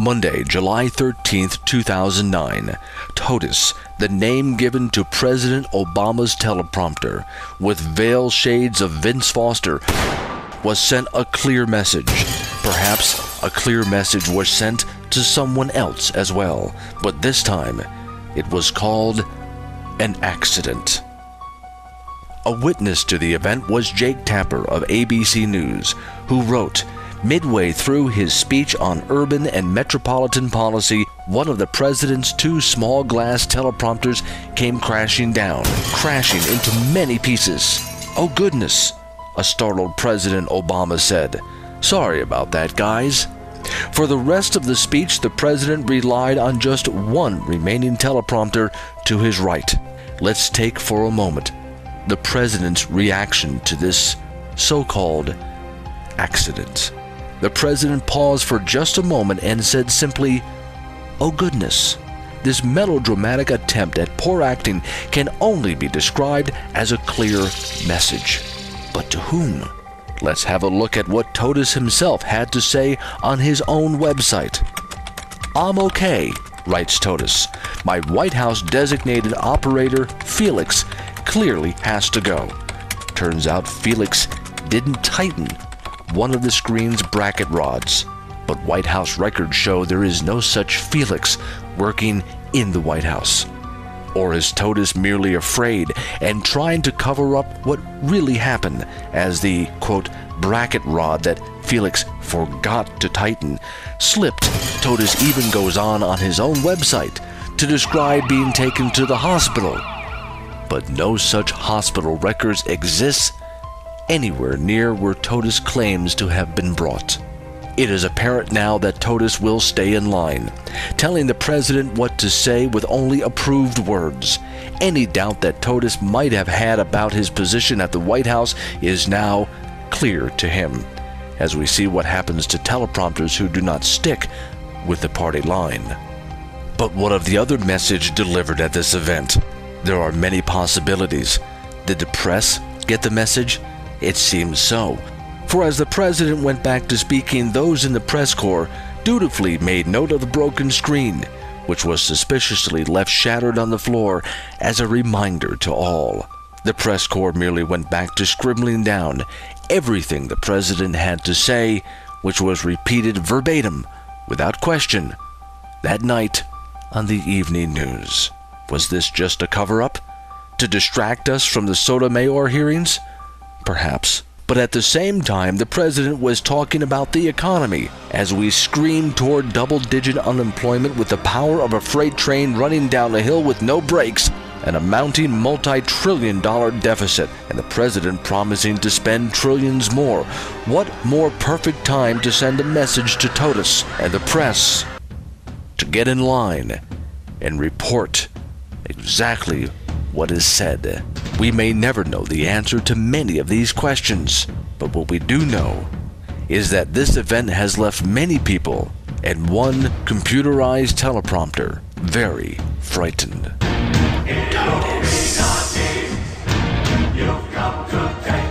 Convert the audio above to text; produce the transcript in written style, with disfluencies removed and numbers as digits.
Monday, July 13th, 2009, Totus, the name given to President Obama's teleprompter, with veil shades of Vince Foster, was sent a clear message. Perhaps a clear message was sent to someone else as well, but this time it was called an accident. A witness to the event was Jake Tapper of ABC News, who wrote, midway through his speech on urban and metropolitan policy, one of the president's two small glass teleprompters came crashing down, crashing into many pieces. "Oh goodness," a startled President Obama said. "Sorry about that, guys." For the rest of the speech, the president relied on just one remaining teleprompter to his right. Let's take for a moment the president's reaction to this so-called accident. The president paused for just a moment and said simply, "Oh goodness." This melodramatic attempt at poor acting can only be described as a clear message. But to whom? Let's have a look at what Totus himself had to say on his own website. "I'm okay," writes Totus. "My White House designated operator, Felix, clearly has to go." Turns out Felix didn't tighten one of the screen's bracket rods, but White House records show there is no such Felix working in the White House. Or is Totus merely afraid and trying to cover up what really happened, as the, quote, bracket rod that Felix forgot to tighten slipped? Totus even goes on his own website to describe being taken to the hospital, but no such hospital records exist anywhere near where Totus claims to have been brought. It is apparent now that Totus will stay in line, telling the president what to say with only approved words. Any doubt that Totus might have had about his position at the White House is now clear to him, as we see what happens to teleprompters who do not stick with the party line. But what of the other message delivered at this event? There are many possibilities. Did the press get the message? It seems so. For as the president went back to speaking, those in the press corps dutifully made note of the broken screen, which was suspiciously left shattered on the floor as a reminder to all. The press corps merely went back to scribbling down everything the president had to say, which was repeated verbatim, without question, that night on the evening news. Was this just a cover-up to distract us from the Sotomayor hearings? Perhaps. But at the same time, the president was talking about the economy as we screamed toward double-digit unemployment with the power of a freight train running down a hill with no brakes and a mounting multi-trillion-dollar deficit, and the president promising to spend trillions more. What more perfect time to send a message to Totus and the press to get in line and report exactly what is said. We may never know the answer to many of these questions, but what we do know is that this event has left many people and one computerized teleprompter very frightened. Totus. You've come to take